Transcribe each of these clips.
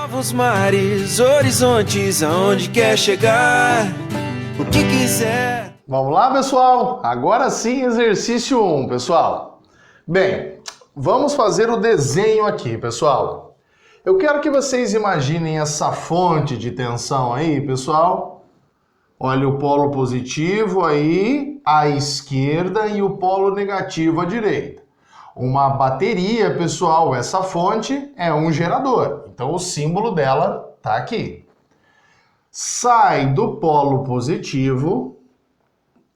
Novos mares, horizontes, aonde quer chegar, o que quiser. Vamos lá, pessoal? Agora sim, exercício 1, pessoal. Bem, vamos fazer o desenho aqui, pessoal. Eu quero que vocês imaginem essa fonte de tensão aí, pessoal. Olha o polo positivo aí à esquerda e o polo negativo à direita. Uma bateria, pessoal, essa fonte é um gerador. Então o símbolo dela está aqui. Sai do polo positivo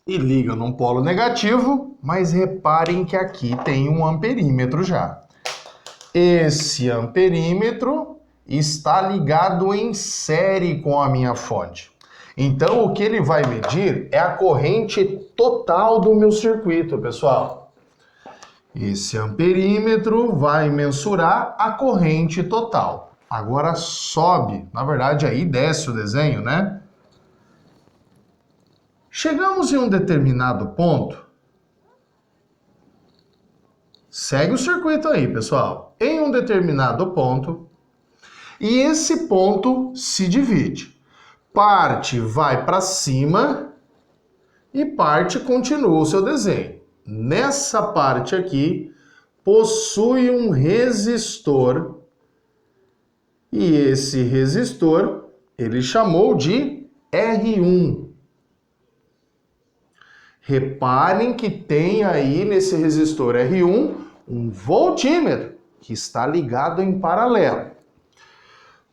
e liga num polo negativo, mas reparem que aqui tem um amperímetro já. Esse amperímetro está ligado em série com a minha fonte. Então o que ele vai medir é a corrente total do meu circuito, pessoal. Esse amperímetro vai mensurar a corrente total. Agora sobe, na verdade aí desce o desenho, né? Chegamos em um determinado ponto. Segue o circuito aí, pessoal. Em um determinado ponto, e esse ponto se divide. Parte vai para cima e parte continua o seu desenho. Nessa parte aqui, possui um resistor. E esse resistor, ele chamou de R1. Reparem que tem aí nesse resistor R1 um voltímetro que está ligado em paralelo.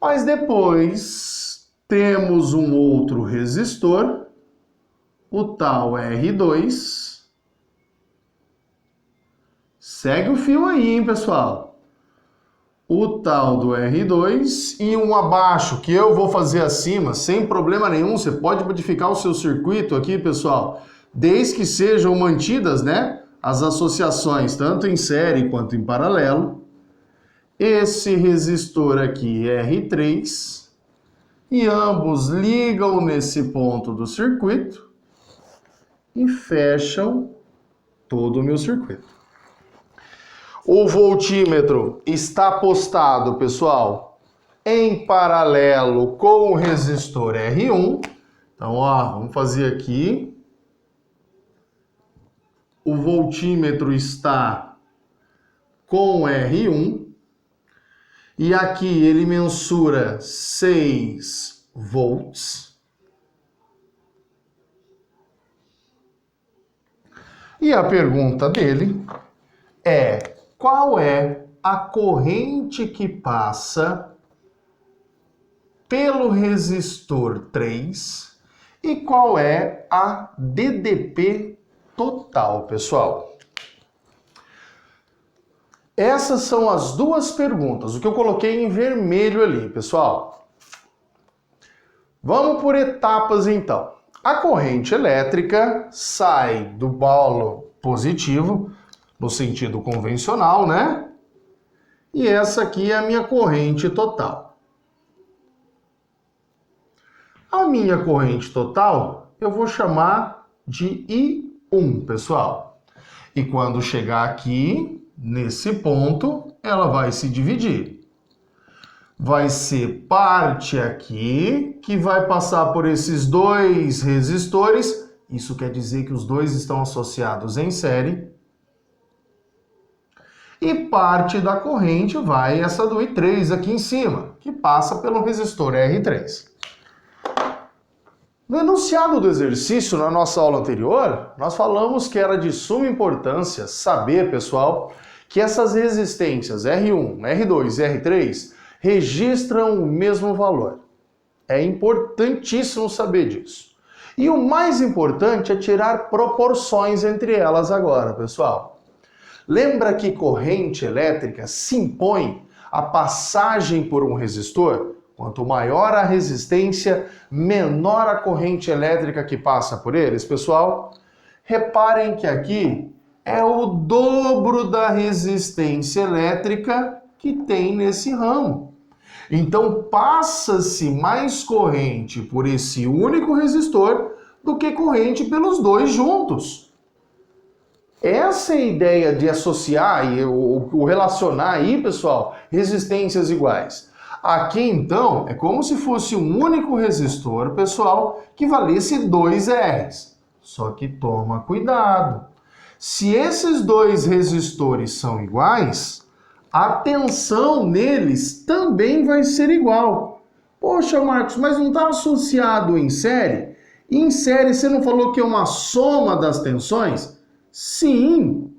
Mas depois temos um outro resistor, o tal R2. Segue o fio aí, hein, pessoal? O tal do R2 e um abaixo, que eu vou fazer acima, sem problema nenhum. Você pode modificar o seu circuito aqui, pessoal, desde que sejam mantidas, né, as associações, tanto em série quanto em paralelo. Esse resistor aqui, R3, e ambos ligam nesse ponto do circuito e fecham todo o meu circuito. O voltímetro está postado, pessoal, em paralelo com o resistor R1. Então, ó, vamos fazer aqui. O voltímetro está com R1. E aqui ele mensura 6 volts. E a pergunta dele é: qual é a corrente que passa pelo resistor 3 e qual é a DDP total, pessoal? Essas são as duas perguntas, o que eu coloquei em vermelho ali, pessoal. Vamos por etapas então. A corrente elétrica sai do polo positivo, no sentido convencional, né? E essa aqui é a minha corrente total. A minha corrente total eu vou chamar de I1, pessoal. E quando chegar aqui, nesse ponto, ela vai se dividir. Vai ser parte aqui que vai passar por esses dois resistores. Isso quer dizer que os dois estão associados em série. E parte da corrente vai essa do I3 aqui em cima, que passa pelo resistor R3. No enunciado do exercício, na nossa aula anterior, nós falamos que era de suma importância saber, pessoal, que essas resistências R1, R2 e R3 registram o mesmo valor. É importantíssimo saber disso. E o mais importante é tirar proporções entre elas agora, pessoal. Lembra que corrente elétrica se impõe a passagem por um resistor? Quanto maior a resistência, menor a corrente elétrica que passa por eles, pessoal. Reparem que aqui é o dobro da resistência elétrica que tem nesse ramo. Então passa-se mais corrente por esse único resistor do que corrente pelos dois juntos. Essa é a ideia de associar ou relacionar aí, pessoal, resistências iguais. Aqui, então, é como se fosse um único resistor, pessoal, que valesse 2 R's. Só que toma cuidado. Se esses dois resistores são iguais, a tensão neles também vai ser igual. Poxa, Marcos, mas não está associado em série? Em série, você não falou que é uma soma das tensões? Sim,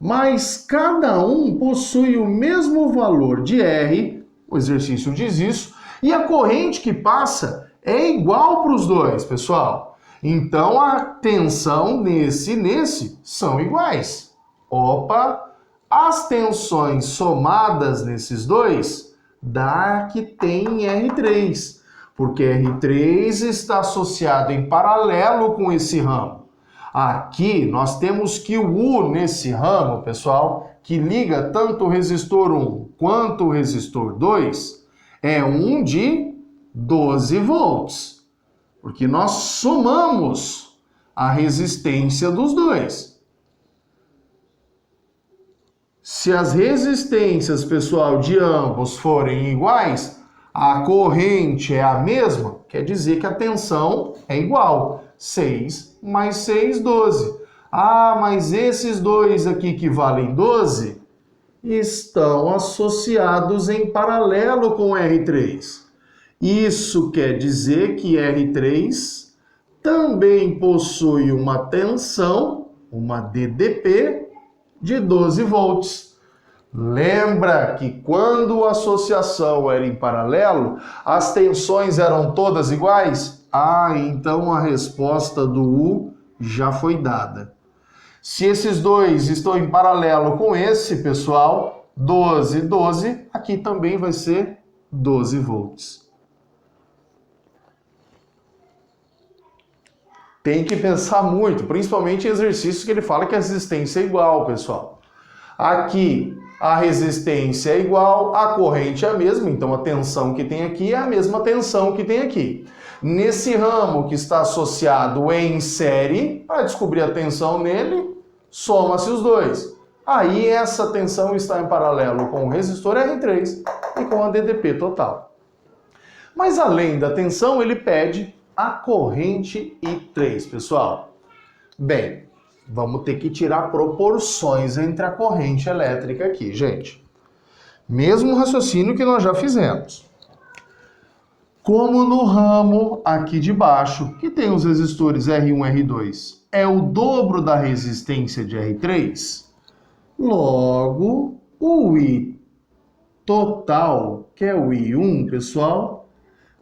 mas cada um possui o mesmo valor de R, o exercício diz isso, e a corrente que passa é igual para os dois, pessoal. Então a tensão nesse e nesse são iguais. Opa! As tensões somadas nesses dois dá que tem R3, porque R3 está associado em paralelo com esse ramo. Aqui nós temos que o U nesse ramo, pessoal, que liga tanto o resistor 1 quanto o resistor 2, é um de 12 volts, porque nós somamos a resistência dos dois. Se as resistências, pessoal, de ambos forem iguais, a corrente é a mesma, quer dizer que a tensão é igual. 6 mais 6, 12. Ah, mas esses dois aqui que valem 12 estão associados em paralelo com R3. Isso quer dizer que R3 também possui uma tensão, uma DDP, de 12 volts. Lembra que quando a associação era em paralelo, as tensões eram todas iguais? Ah, então a resposta do U já foi dada. Se esses dois estão em paralelo com esse, pessoal, 12, 12, aqui também vai ser 12 volts. Tem que pensar muito, principalmente em exercícios que ele fala que a resistência é igual, pessoal. Aqui a resistência é igual, a corrente é a mesma, então a tensão que tem aqui é a mesma tensão que tem aqui. Nesse ramo que está associado em série, para descobrir a tensão nele, soma-se os dois. Aí essa tensão está em paralelo com o resistor R3 e com a DDP total. Mas além da tensão, ele pede a corrente I3, pessoal. Bem, vamos ter que tirar proporções entre a corrente elétrica aqui, gente. Mesmo raciocínio que nós já fizemos. Como no ramo aqui de baixo, que tem os resistores R1 e R2, é o dobro da resistência de R3, logo o I total, que é o I1, pessoal,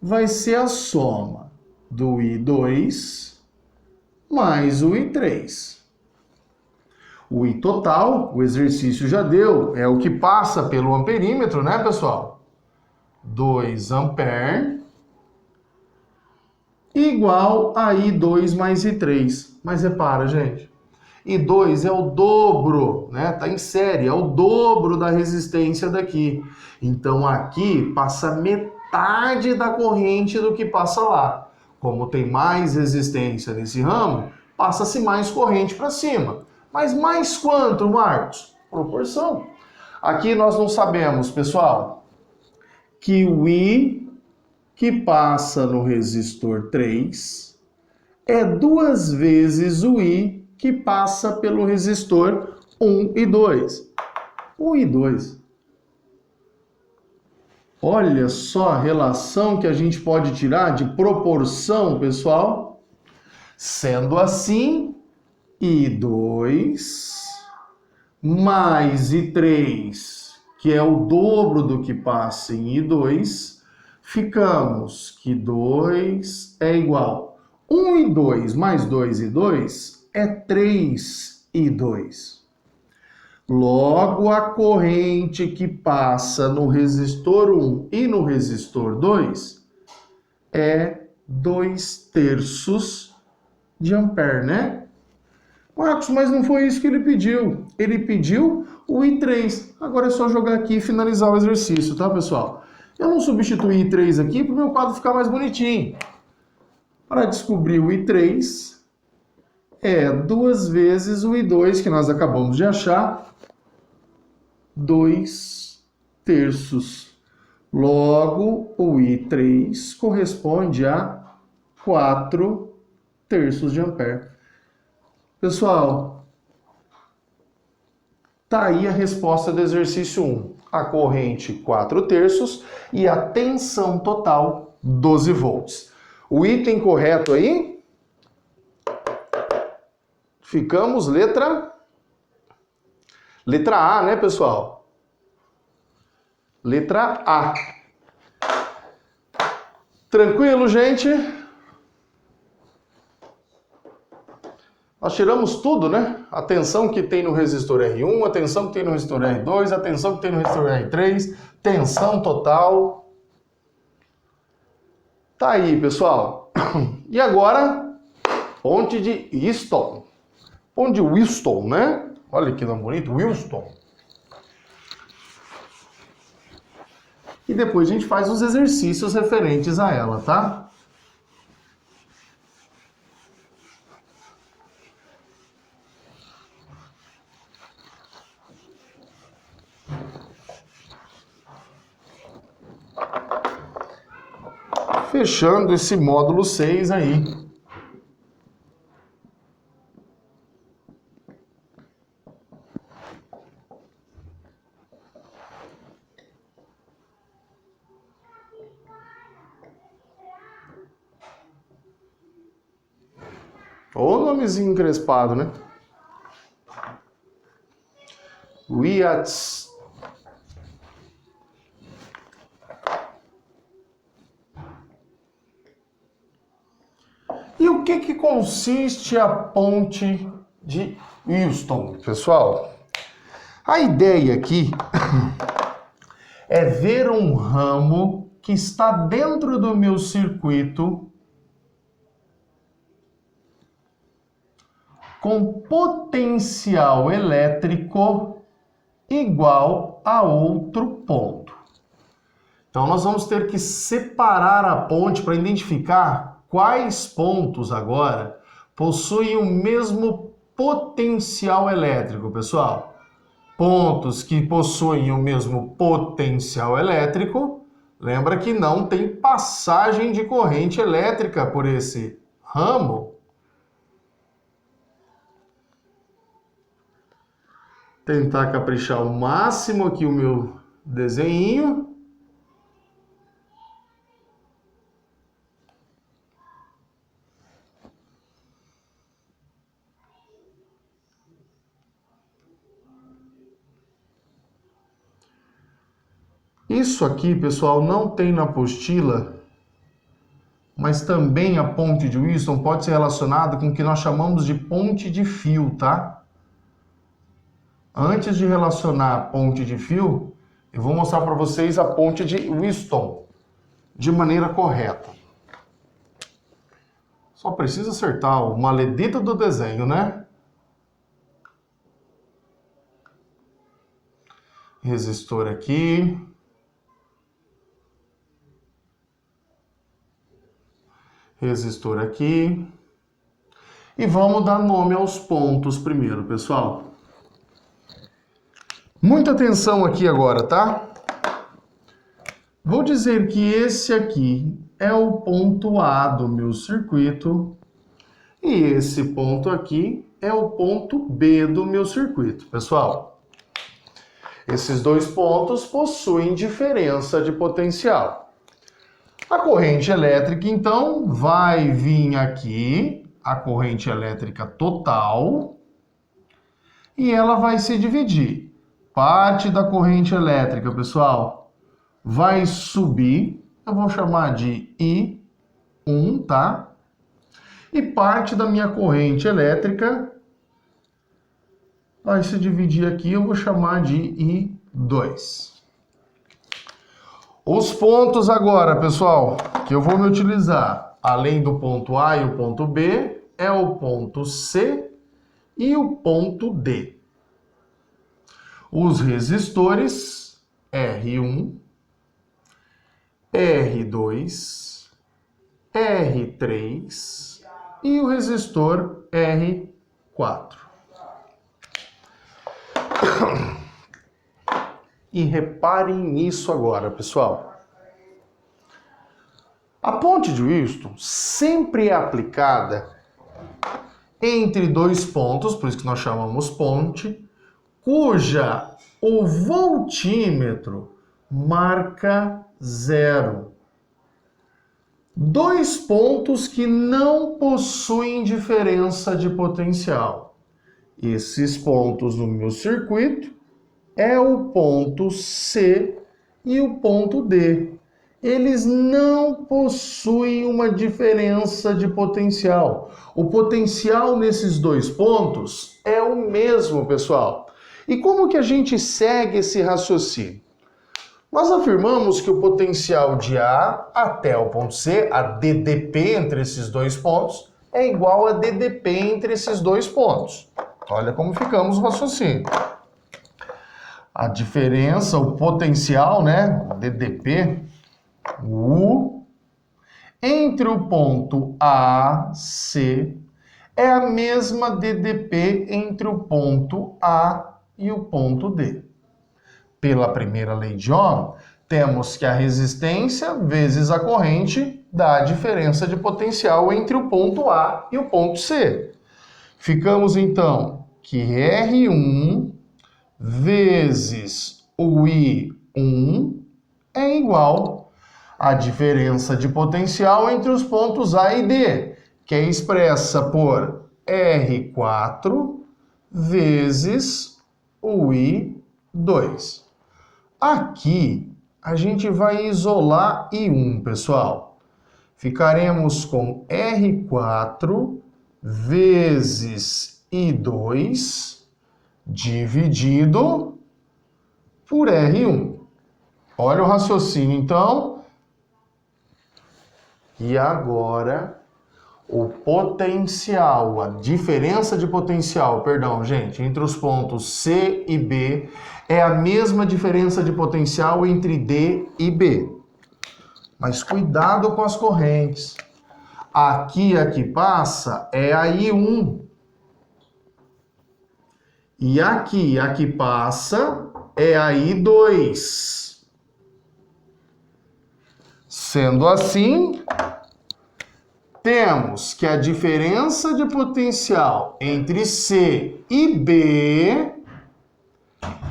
vai ser a soma do I2 mais o I3. O I total, o exercício já deu, é o que passa pelo amperímetro, né, pessoal? 2 ampere igual a I2 mais I3. Mas repara, gente, I2 é o dobro, né? Tá em série, é o dobro da resistência daqui. Então aqui passa metade da corrente do que passa lá. Como tem mais resistência nesse ramo, passa-se mais corrente para cima. Mas mais quanto, Marcos? Proporção. Aqui nós não sabemos, pessoal, que o I que passa no resistor 3 é 2 vezes o I que passa pelo resistor 1 e 2. 1 e 2. Olha só a relação que a gente pode tirar de proporção, pessoal. Sendo assim, I2 mais I3, que é o dobro do que passa em I2, ficamos que 2 é igual. 1 e 2 mais 2 e 2 é 3 e 2. Logo, a corrente que passa no resistor 1 e no resistor 2 é 2/3 de ampere, né? Marcos, mas não foi isso que ele pediu. Ele pediu o I3. Agora é só jogar aqui e finalizar o exercício, tá, pessoal? Eu não substituí I3 aqui para o meu quadro ficar mais bonitinho. Para descobrir o I3, é 2 vezes o I2, que nós acabamos de achar, 2/3. Logo, o I3 corresponde a 4/3 de ampere. Pessoal, tá aí a resposta do exercício 1. A corrente 4/3 e a tensão total 12 volts. O item correto aí? Ficamos letra A, né, pessoal? Letra A. Tranquilo, gente? Nós tiramos tudo, né? A tensão que tem no resistor R1, a tensão que tem no resistor R2, a tensão que tem no resistor R3, tensão total. Tá aí, pessoal. E agora, ponte de Wheatstone. Ponte de Wheatstone, né? Olha que nome bonito, Wheatstone. E depois a gente faz os exercícios referentes a ela, tá? Fechando esse módulo 6 aí. Ô nomezinho encrespado, né? Wheats. E o que consiste a ponte de Wheatstone, pessoal? A ideia aqui é ver um ramo que está dentro do meu circuito com potencial elétrico igual a outro ponto. Então nós vamos ter que separar a ponte para identificar quais pontos agora possuem o mesmo potencial elétrico, pessoal. Pontos que possuem o mesmo potencial elétrico, lembra que não tem passagem de corrente elétrica por esse ramo. Tentar caprichar ao máximo aqui o meu desenho. Isso aqui, pessoal, não tem na apostila, mas também a ponte de Wheatstone pode ser relacionada com o que nós chamamos de ponte de fio, tá? Antes de relacionar a ponte de fio, eu vou mostrar para vocês a ponte de Wheatstone de maneira correta. Só precisa acertar o maledito do desenho, né? Resistor aqui. Resistor aqui. E vamos dar nome aos pontos primeiro, pessoal. Muita atenção aqui agora, tá? Vou dizer que esse aqui é o ponto A do meu circuito e esse ponto aqui é o ponto B do meu circuito, pessoal. Esses dois pontos possuem diferença de potencial. A corrente elétrica, então, vai vir aqui, a corrente elétrica total, e ela vai se dividir. Parte da corrente elétrica, pessoal, vai subir, eu vou chamar de I1, tá? E parte da minha corrente elétrica vai se dividir aqui, eu vou chamar de I2. Os pontos agora, pessoal, que eu vou me utilizar, além do ponto A e o ponto B, é o ponto C e o ponto D. Os resistores R1, R2, R3 e o resistor R4. E reparem nisso agora, pessoal. A ponte de Houston sempre é aplicada entre dois pontos, por isso que nós chamamos ponte, cuja o voltímetro marca 0. Dois pontos que não possuem diferença de potencial. Esses pontos no meu circuito é o ponto C e o ponto D. Eles não possuem uma diferença de potencial. O potencial nesses dois pontos é o mesmo, pessoal. E como que a gente segue esse raciocínio? Nós afirmamos que o potencial de A até o ponto C, a DDP entre esses dois pontos, é igual a DDP entre esses dois pontos. Olha como ficamos no raciocínio. A diferença, o potencial, né, DDP, U, entre o ponto A, C, é a mesma DDP entre o ponto A e o ponto D. Pela primeira lei de Ohm, temos que a resistência vezes a corrente dá a diferença de potencial entre o ponto A e o ponto C. Ficamos então que R1 vezes o I1 é igual à diferença de potencial entre os pontos A e D, que é expressa por R4 vezes o I2. Aqui a gente vai isolar I1, pessoal. Ficaremos com R4 vezes I2 dividido por R1. Olha o raciocínio, então. E agora, o potencial, a diferença de potencial, perdão, gente, entre os pontos C e B é a mesma diferença de potencial entre D e B. Mas cuidado com as correntes. Aqui a que passa é a I1. E aqui a que passa é a I2. Sendo assim, temos que a diferença de potencial entre C e B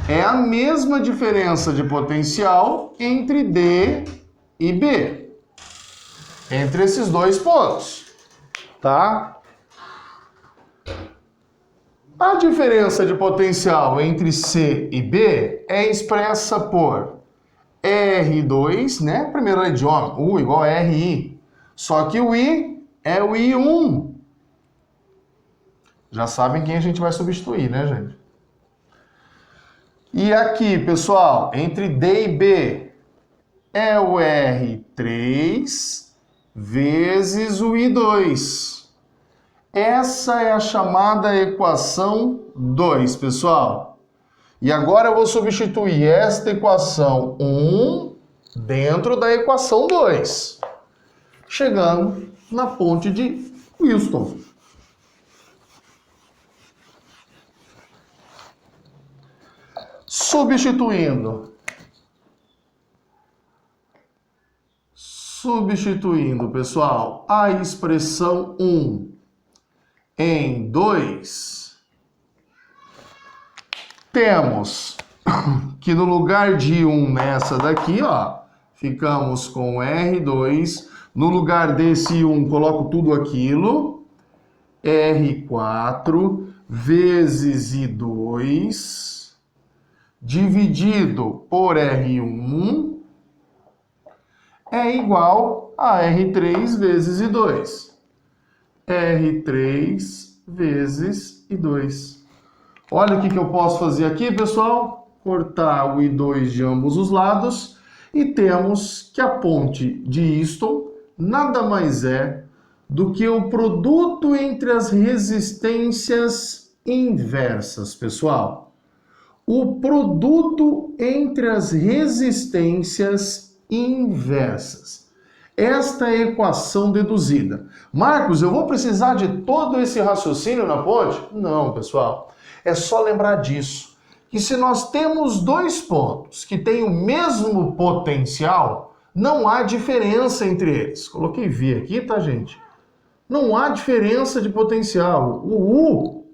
é a mesma diferença de potencial entre D e B. Entre esses dois pontos, tá? A diferença de potencial entre C e B é expressa por R2, né? Primeira lei de Ohm, U igual a RI. Só que o I é o I1. Já sabem quem a gente vai substituir, né, gente? E aqui, pessoal, entre D e B é o R3 vezes o I2. Essa é a chamada equação 2, pessoal. E agora eu vou substituir esta equação 1 dentro da equação 2. Chegando na ponte de Houston. Substituindo, pessoal, a expressão 1 em 2, temos que no lugar de 1 nessa daqui, ó, ficamos com R2. No lugar desse 1, coloco tudo aquilo. R4 vezes I2 dividido por R1 é igual a R3 vezes I2. R3 vezes I2. Olha o que eu posso fazer aqui, pessoal. Cortar o I2 de ambos os lados. E temos que a ponte de Houston nada mais é do que o produto entre as resistências inversas, pessoal. O produto entre as resistências inversas. Esta é a equação deduzida. Marcos, eu vou precisar de todo esse raciocínio na ponte? Não, pessoal. É só lembrar disso. Que se nós temos dois pontos que têm o mesmo potencial, não há diferença entre eles. Coloquei V aqui, tá, gente? Não há diferença de potencial. O U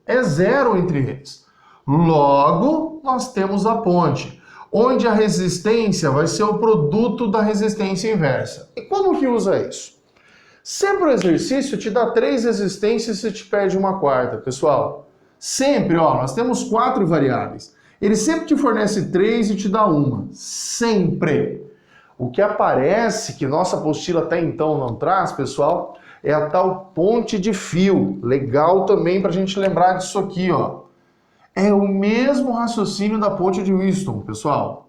é zero entre eles. Logo, nós temos a ponte, onde a resistência vai ser o produto da resistência inversa. E como que usa isso? Sempre o exercício te dá 3 resistências e te perde uma quarta, pessoal. Sempre, ó, nós temos 4 variáveis. Ele sempre te fornece 3 e te dá uma. Sempre. O que aparece, que nossa apostila até então não traz, pessoal, é a tal ponte de fio. Legal também para a gente lembrar disso aqui, ó. É o mesmo raciocínio da ponte de Wheaton, pessoal.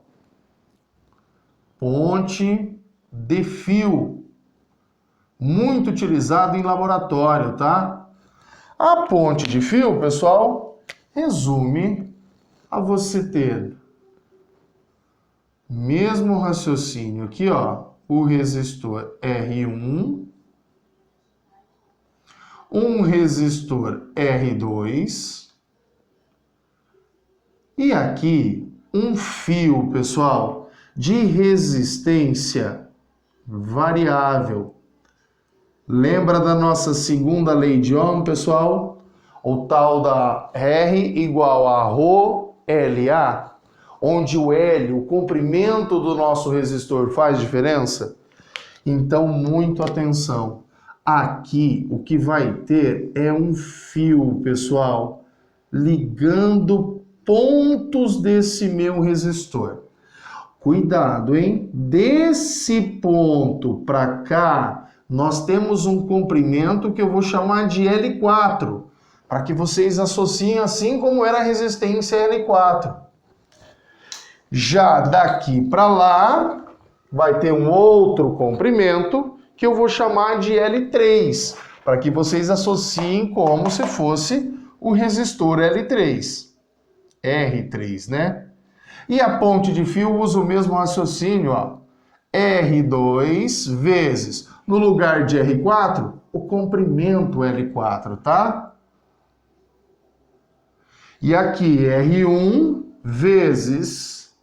Ponte de fio. Muito utilizado em laboratório, tá? A ponte de fio, pessoal, resume a você ter mesmo raciocínio aqui, ó, o resistor R1, um resistor R2 e aqui um fio, pessoal, de resistência variável. Lembra da nossa segunda lei de Ohm, pessoal? O tal da R igual a Rho LA, onde o L, o comprimento do nosso resistor, faz diferença? Então, muito atenção. Aqui, o que vai ter é um fio, pessoal, ligando pontos desse meu resistor. Cuidado, hein? Desse ponto para cá, nós temos um comprimento que eu vou chamar de L4, para que vocês associem assim como era a resistência L4. Já daqui para lá, vai ter um outro comprimento que eu vou chamar de L3, para que vocês associem como se fosse o resistor L3. R3, né? E a ponte de fio usa o mesmo raciocínio, ó. R2 vezes, no lugar de R4, o comprimento L4, tá? E aqui, R1 vezes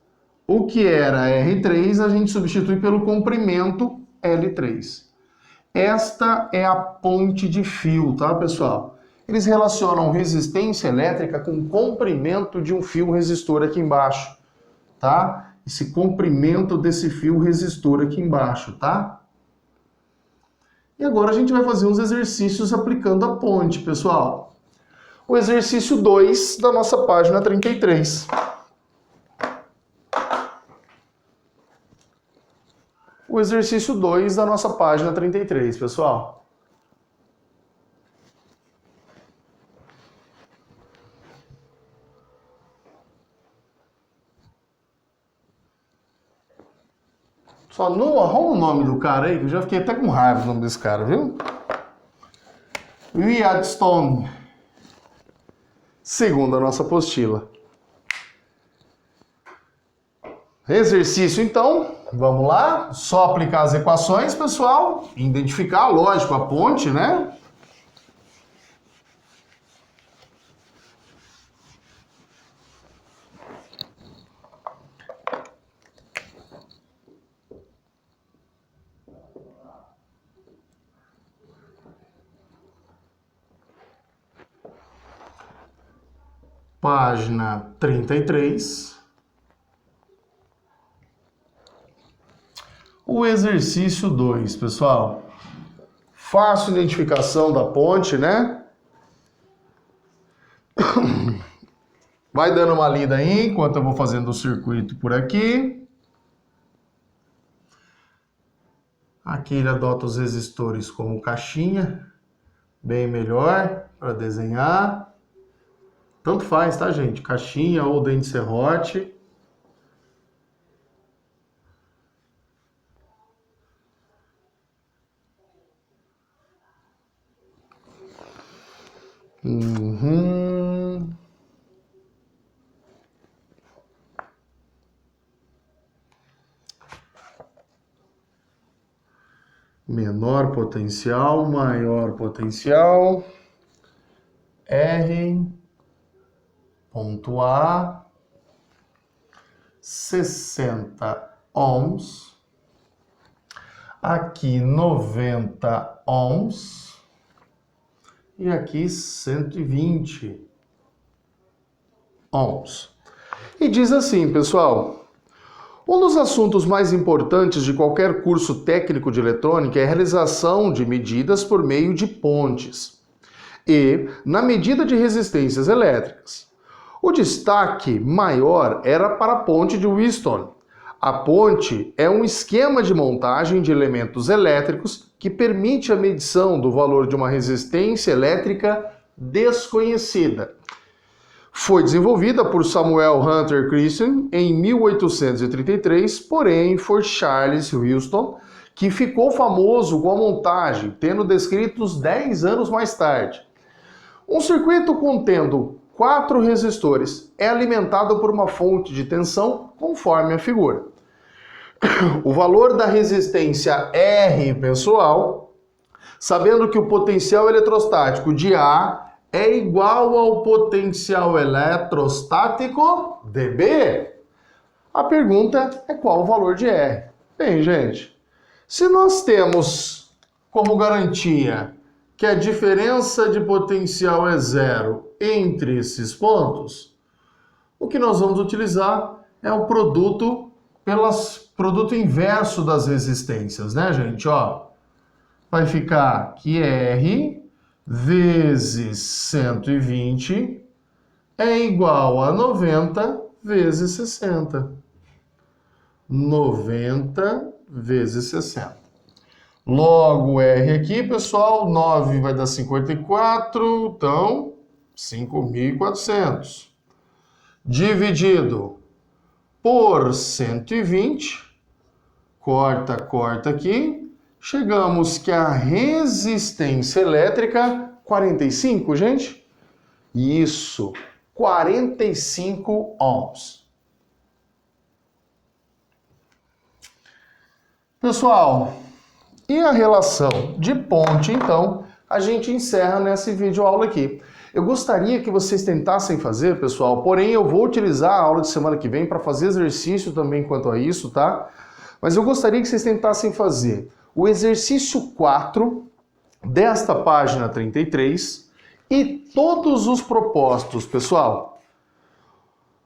o que era R3, a gente substitui pelo comprimento L3. Esta é a ponte de fio, tá, pessoal? Eles relacionam resistência elétrica com comprimento de um fio resistor aqui embaixo, tá? Esse comprimento desse fio resistor aqui embaixo, tá? E agora a gente vai fazer uns exercícios aplicando a ponte, pessoal. O exercício 2 da nossa página 33. O exercício 2 da nossa página 33, pessoal. Só não arruma o nome do cara aí, que eu já fiquei até com raiva do nome desse cara, viu? Wheatstone. Segundo a nossa apostila. Exercício, então. Vamos lá. Só aplicar as equações, pessoal. Identificar, lógico, a ponte, né? Página 33. O exercício 2, pessoal. Fácil identificação da ponte, né? Vai dando uma lida aí, enquanto eu vou fazendo o circuito por aqui. Aqui ele adota os resistores como caixinha, bem melhor para desenhar. Tanto faz, tá, gente? Caixinha ou dente serrote. Menor potencial, maior potencial. R.A 60 ohms. Aqui 90 ohms. E aqui 120 ohms. E diz assim, pessoal: um dos assuntos mais importantes de qualquer curso técnico de eletrônica é a realização de medidas por meio de pontes e na medida de resistências elétricas. O destaque maior era para a ponte de Wheatstone. A ponte é um esquema de montagem de elementos elétricos que permite a medição do valor de uma resistência elétrica desconhecida. Foi desenvolvida por Samuel Hunter Christian em 1833, porém foi Charles Wheatstone que ficou famoso com a montagem, tendo descritos 10 anos mais tarde. Um circuito contendo 4 resistores é alimentado por uma fonte de tensão conforme a figura. O valor da resistência R, pessoal, sabendo que o potencial eletrostático de A é igual ao potencial eletrostático de B. A pergunta é qual o valor de R? Bem, gente, se nós temos como garantia que a diferença de potencial é zero entre esses pontos, o que nós vamos utilizar é o produto inverso das resistências, né, gente? Ó, vai ficar que R vezes 120 é igual a 90 vezes 60. 90 vezes 60. Logo, R aqui, pessoal, 9 vai dar 54, então 5.400. Dividido por 120, corta aqui, chegamos que a resistência elétrica, 45, gente? Isso, 45 ohms. Pessoal, e a relação de ponte, então, a gente encerra nessa videoaula aqui. Eu gostaria que vocês tentassem fazer, pessoal, porém eu vou utilizar a aula de semana que vem para fazer exercício também quanto a isso, tá? Mas eu gostaria que vocês tentassem fazer o exercício 4 desta página 33 e todos os propostos, pessoal.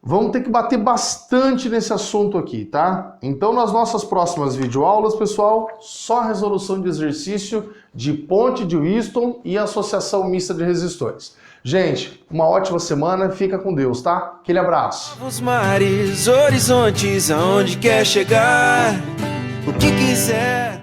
Vamos ter que bater bastante nesse assunto aqui, tá? Então, nas nossas próximas videoaulas, pessoal, só resolução de exercício de ponte de Wheatstone e associação mista de resistores. Gente, uma ótima semana, fica com Deus, tá? Aquele abraço. Novos mares, horizontes, aonde quer chegar, o que quiser.